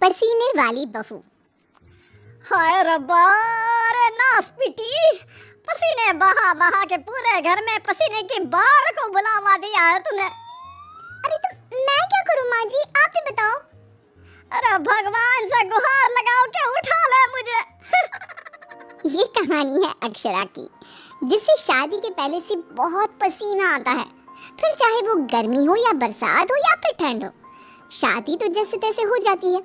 पसीने वाली बहू। हाय रब्बा, अरे नास पिटी, पसीने बहा बहा के पूरे घर में पसीने की बाढ़ को बुलावा दिया है तूने। अरे तो मैं क्या करूं माँ जी, आप ही बताओ। अरे भगवान से गुहार लगाओ के उठा ले मुझे। ये कहानी है अक्षरा की, जिसे शादी के पहले से बहुत पसीना आता है, फिर चाहे वो गर्मी हो या बरसात हो या फिर ठंड हो, शादी तो जैसे तैसे हो जाती है।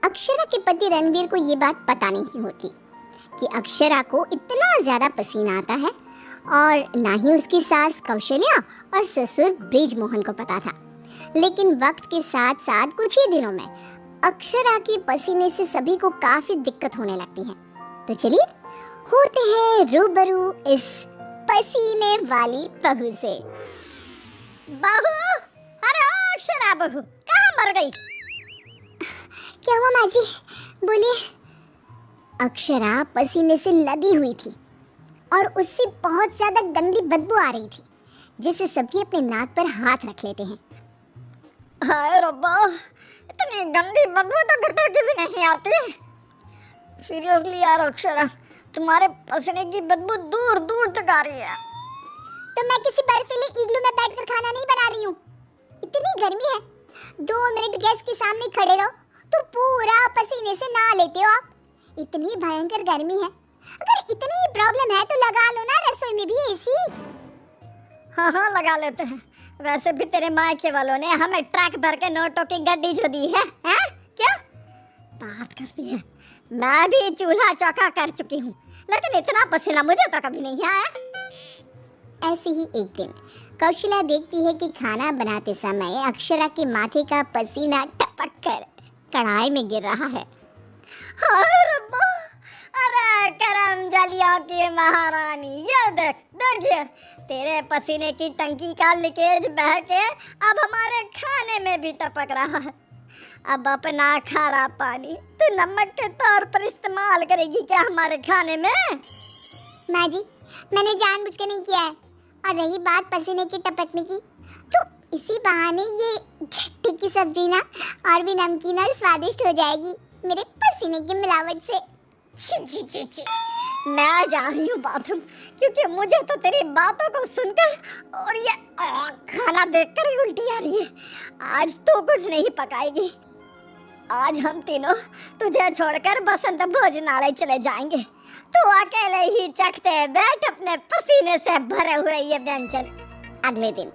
अक्षरा के पति रणवीर को ये बात पता नहीं होती कि अक्षरा को इतना ज्यादा पसीना आता है, और ना ही उसकी सास कौशल्या और ससुर ब्रिजमोहन को पता था। लेकिन वक्त के साथ साथ कुछ ही दिनों में अक्षरा के पसीने से सभी को काफी दिक्कत होने लगती है। तो चलिए होते हैं रूबरू इस पसीने वाली बहू से। बहू, अरे ओ अक्षरा बहू, कहाँ मर गई? क्या हुआ माँ जी, बोलिए। अक्षरा पसीने से लदी हुई थी और उससे बहुत ज्यादा गंदी बदबू आ रही थी, जिसे सभी अपने नाक पर हाथ रख लेते हैं। हाय रब्बा, इतनी गंदी बदबू तो घुटनों की भी नहीं आती। सीरियसली यार अक्षरा, तुम्हारे पसीने की बदबू दूर दूर तक आ रही है। तो मैं किसी बर्फीले इग्लू में बैठकर खाना नहीं बना रही हूँ। इतनी गर्मी है, 2 मिनट गैस के सामने खड़े रहो तो पूरा पसीने से नहा लेते हो आप। इतनी भयंकर गर्मी है, अगर इतनी प्रॉब्लम है तो लगा लो ना रसोई में भी एसी। हाँ हाँ लगा लेते हैं। वैसे भी तेरे मायके वालों ने हमें ट्रक भर के नोटों की गड्डी जो दी है, हैं? क्या बात करती है? मैं भी चूल्हा चौका कर चुकी हूँ, लेकिन इतना पसीना मुझे तो कभी नहीं आया। ऐसे ही एक दिन कौशल्या देखती है कि खाना बनाते समय अक्षरा के माथे का पसीना टपक कर कढ़ाई में गिर रहा है। हाय रब्बा, अरे करम जलिया की महारानी, ये देख देखिए, तेरे पसीने की टंकी का लीकेज बह के अब हमारे खाने में भी टपक रहा है। अब अपना खारा पानी तू नमक के तौर पर इस्तेमाल करेगी क्या हमारे खाने में? माँ जी, मैंने जानबूझ के नहीं किया है। और रही बात पसीने की टपकने की, तो इसी बहाने ये घट्टी की सब्जी ना और भी नमकीन और स्वादिष्ट हो जाएगी मेरे पसीने की मिलावट से। छी छी छी छी, मैं जा रही हूँ बाथरूम, क्योंकि मुझे तो तेरी बातों को सुनकर और ये खाना देखकर ही उल्टी आ रही है। आज तो कुछ नहीं पकाएगी। आज हम तीनों तुझे छोड़कर बसंत भोजनालय चले जाएंगे। तू अकेले ही चखते बैठ अपने पसीने से भरे हुए ये व्यंजन। अगले दिन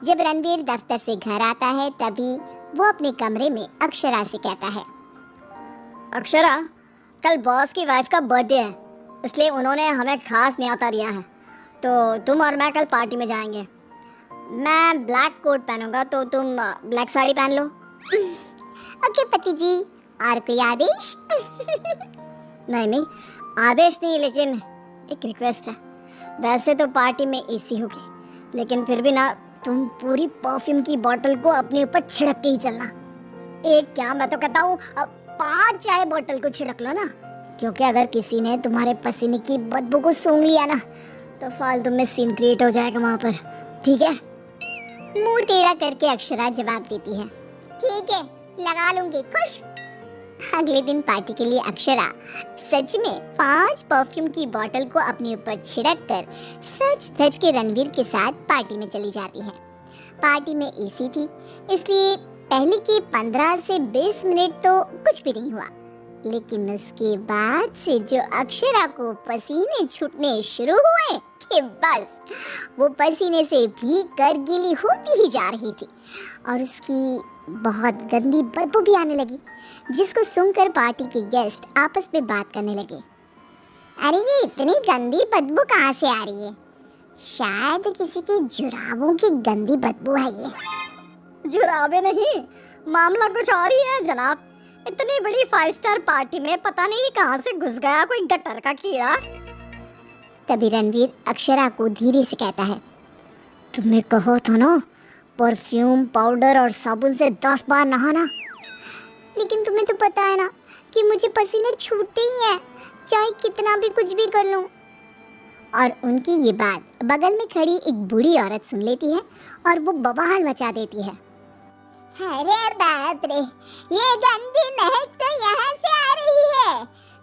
जब रणवीर दफ्तर से घर आता है, तभी वो अपने कमरे में अक्षरा से कहता है, अक्षरा, कल बॉस की वाइफ का बर्थडे है, इसलिए उन्होंने हमें खास न्योता दिया है, तो तुम और मैं कल पार्टी में जाएंगे। मैं ब्लैक कोट पहनूंगा, तो तुम ब्लैक साड़ी पहन लो। ओके पति जी, और कोई आदेश? नहीं नहीं, आदेश नहीं, लेकिन एक रिक्वेस्ट है। वैसे तो पार्टी में एसी होगी, लेकिन फिर भी ना, तुम पूरी परफ्यूम की बोतल को अपने ऊपर छिड़क के ही चलना। एक क्या, मैं तो कहता हूँ 5 चाय बोतल को छिड़क लो ना, क्योंकि अगर किसी ने तुम्हारे पसीने की बदबू को सूंघ लिया ना, तो फालतू में सीन क्रिएट हो जाएगा वहाँ पर, ठीक है? मुंह टेढ़ा करके अक्षरा जवाब देती है, ठीक है, लगा लूंगी, खुश। अगले दिन पार्टी के लिए अक्षरा सच में 5 परफ्यूम की बोतल को अपने ऊपर छिड़क कर सच धज के रणवीर के साथ पार्टी में चली जाती है। पार्टी में एसी थी, इसलिए पहले के 15 से 20 मिनट तो कुछ भी नहीं हुआ, लेकिन उसके बाद से जो अक्षरा को पसीने छूटने शुरू हुए कि बस वो पसीने से भीग कर गीली होती ही जा रही थी, और उसकी बहुत गंदी बदबू भी आने लगी, जिसको सुनकर पार्टी के गेस्ट आपस में बात करने लगे। अरे ये इतनी गंदी बदबू कहाँ से आ रही है? शायद किसी की जुराबों की गंदी बदबू है ये। जुराबे नहीं, मामला कुछ और ही है जनाब। इतनी बड़ी 5 स्टार पार्टी में पता नहीं कहाँ से घुस गया कोई गटर का कीड़ा। तभी रणवीर अक्षरा को धीरे से कहता है, तुमने कहा था ना परफ्यूम, पाउडर और साबुन से 10 बार नहाना। लेकिन तुम्हें तो पता है ना कि मुझे पसीने छूटते ही हैं, चाहे कितना भी कुछ भी कर लूं। और उनकी ये बात बगल में खड़ी एक बूढ़ी औरत सुन लेती है और वो बवाल मचा देती है। अरे बाप रे, ये गंदी महक तो यहाँ से आ रही है।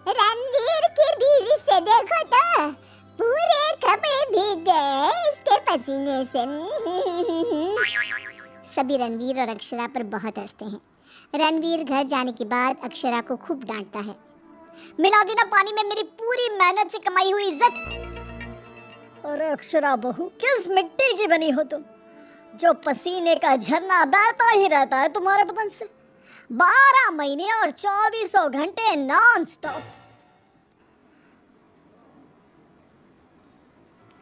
रणवीर की बीवी से देखो तो पूरे कपड़े भीग गए इसके पसीने से। सभी रणवीर और अक्षरा पर बहुत हंसते हैं। रणवीर घर जाने के बाद अक्षरा को खूब डांटता है। मिला दी ना पानी में मेरी पूरी मेहनत से कमाई हुई इज्जत। अरे अक्षरा बहू, किस मिट्टी की बनी हो तुम, जो पसीने का झरना बहता ही रहता है तुम्हारे बदन से 12 महीने और 2400 घंटे नॉन स्टॉप।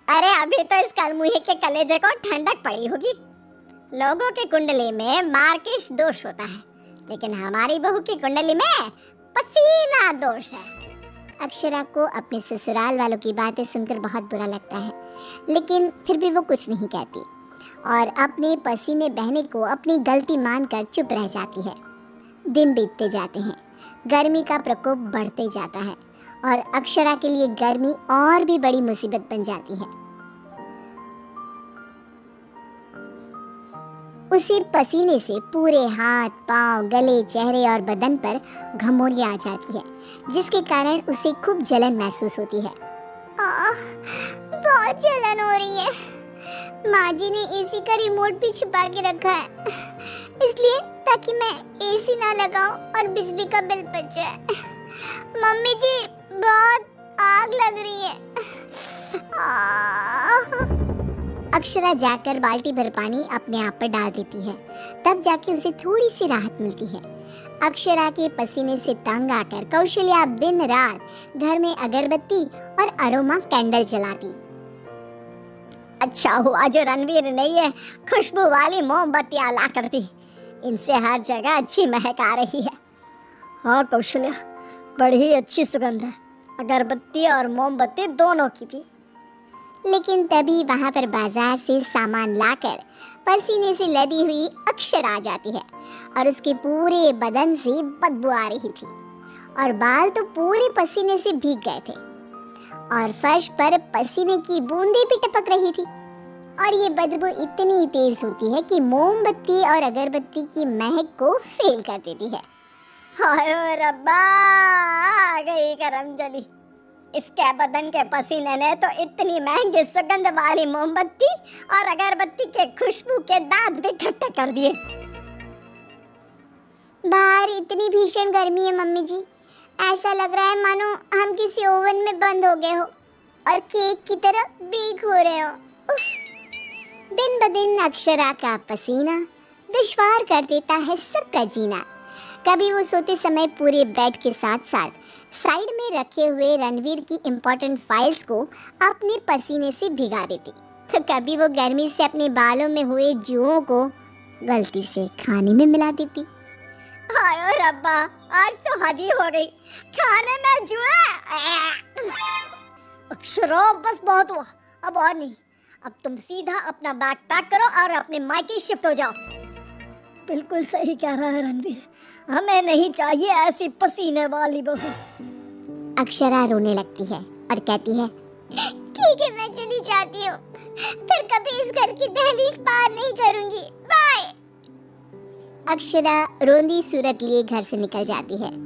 अरे अभी तो इस कलमुही के कलेजे को ठंडक पड़ी होगी। लोगों के कुंडली में मार्किश दोष होता है, लेकिन हमारी बहू की कुंडली में पसीना दोष है। अक्षरा को अपने ससुराल वालों की बातें सुनकर बहुत बुरा लगता है, लेकिन फिर भी वो कुछ नहीं कहती और अपने पसीने बहने को अपनी गलती मानकर चुप रह जाती है। दिन बीतते जाते हैं, गर्मी का प्रकोप बढ़ते जाता है और अक्षरा के लिए गर्मी और भी बड़ी मुसीबत बन जाती है। उसी पसीने से पूरे हाथ, पांव, गले, चेहरे और बदन पर घमौरियां आ जाती है, जिसके कारण उसे खूब जलन महसूस होती है। बहुत जलन हो रही है। माँ जी ने एसी का रिमोट भी छुपा के रखा है, इसलिए ताकि मैं एसी ना लगाऊं और बिजली का बिल बच जाए। मम्मी जी, बहुत आग लग रही है। अक्षरा जाकर बाल्टी भर पानी अपने आप पर डाल देती है, तब जाके उसे थोड़ी सी राहत मिलती है। अक्षरा के पसीने से तंग आकर कौशल्या अब दिन रात घर में अगरबत्ती और अरोमा कैंडल जलाती। अच्छा हुआ जो रणवीर ने ये खुशबू वाली मोमबत्तियां ला कर दी, इनसे हर जगह अच्छी महक आ रही है। हाँ कौशल्या, बड़ी अच्छी सुगंध है, अगरबत्ती और मोमबत्ती दोनों की भी। लेकिन तभी वहां पर बाजार से सामान लाकर पसीने से लदी हुई अक्षरा आ जाती है और उसके पूरे बदन से बदबू आ रही थी और बाल तो पूरे पसीने से भीग गए थे और फर्श पर पसीने की बूंदें भी टपक रही थी। और ये बदबू इतनी तेज होती है कि मोमबत्ती और अगरबत्ती की महक को फेल कर देती है। हाय रब्बा, आ गई करमजली। इसके बदन के पसीने ने तो इतनी महंगी सुगंध वाली मोमबत्ती और अगरबत्ती के खुशबू के दांत भी खट्टे कर दिए। बाहर इतनी भीषण गर्मी है मम्मी जी, ऐसा लग रहा है मानो हम किसी ओवन में बंद हो गए हो और केक की तरह बेक हो रहे हो। दिन ब दिन अक्षरा का पसीना दुश्वार कर देता है सबका जीना। कभी वो सोते समय पूरे बेड के साथ साथ साइड में रखे हुए रणवीर की इम्पोर्टेंट फाइल्स को अपने पसीने से भिगा देती, तो कभी वो गर्मी से अपने बालों में हुए जुओं को गलती से खाने में मिला देती। हाय रब्बा, आज तो हद ही हो गई, खाने में जुआ। अक्षरा बस बहुत हुआ, अब और नहीं। अब तुम सीधा अपना बैग पैक करो और अपने मायके शिफ्ट हो जाओ। बिल्कुल सही कह रहा है रणवीर, हमें नहीं चाहिए ऐसी पसीने वाली बहू। अक्षरा रोने लगती है और कहती है, ठीक है मैं चली जाती हूँ, फिर कभी इस घर की दहलीज पार नहीं करूंगी, बाय। अक्षरा रोंदी सूरत लिए घर से निकल जाती है।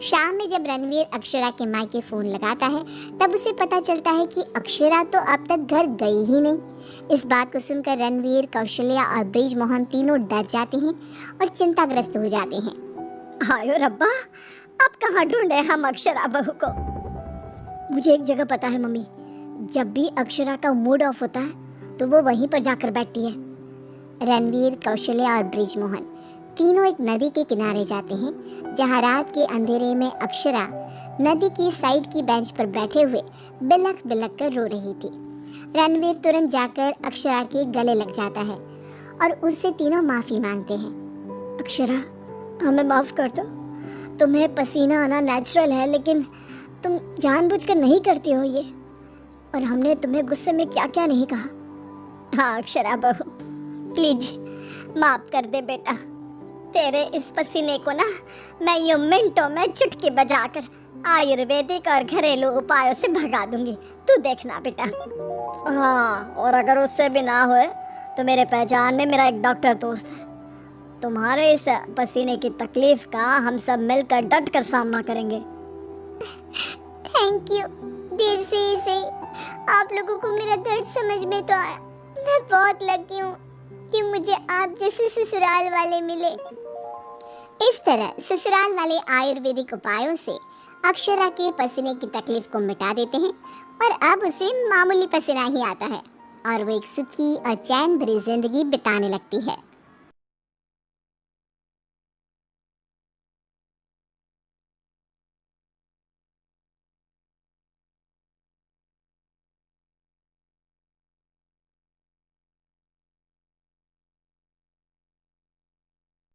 शाम में जब रणवीर अक्षरा के मायके फोन लगाता है, तब उसे पता चलता है कि अक्षरा तो अब तक घर गई ही नहीं। इस बात को सुनकर रणवीर, कौशल्या और बृजमोहन तीनों डर जाते हैं और चिंताग्रस्त हो जाते हैं। हाय रब्बा, अब कहाँ ढूंढे हम अक्षरा बहू को। मुझे एक जगह पता है मम्मी, जब भी अक्षरा का मूड ऑफ होता है तो वो वहीं पर जाकर बैठती है। रणवीर, कौशल्या और बृजमोहन तीनों एक नदी के किनारे जाते हैं, जहाँ रात के अंधेरे में अक्षरा नदी की साइड की बेंच पर बैठे हुए बिलख बिलख कर रो रही थी। रणवीर तुरंत जाकर अक्षरा के गले लग जाता है और उससे तीनों माफी मांगते हैं। अक्षरा, हमें माफ कर दो, तुम्हें पसीना आना नेचुरल है, लेकिन तुम जानबूझकर नहीं करती हो ये, और हमने तुम्हें गुस्से में क्या क्या नहीं कहा। हाँ अक्षरा बहू, प्लीज माफ कर दे बेटा। तेरे इस पसीने को ना मैं यूं मिनटों में चुटकी बजाकर आयुर्वेदिक और घरेलू उपायों से भगा दूंगी, तू देखना बेटा। हाँ, और अगर उससे भी ना होए तो मेरे पहचान में मेरा एक डॉक्टर दोस्त है, तुम्हारे इस पसीने की तकलीफ का हम सब मिलकर डट कर सामना करेंगे। Thank you. देर से ही सही, आप लोगों को मेरा दर्द समझ में तो आया। मैं बहुत लकी हूँ कि मुझे आप जैसे ससुराल वाले मिले। इस तरह ससुराल वाले आयुर्वेदिक उपायों से अक्षरा के पसीने की तकलीफ को मिटा देते हैं और अब उसे मामूली पसीना ही आता है और वो एक सुखी और चैन भरी जिंदगी बिताने लगती है।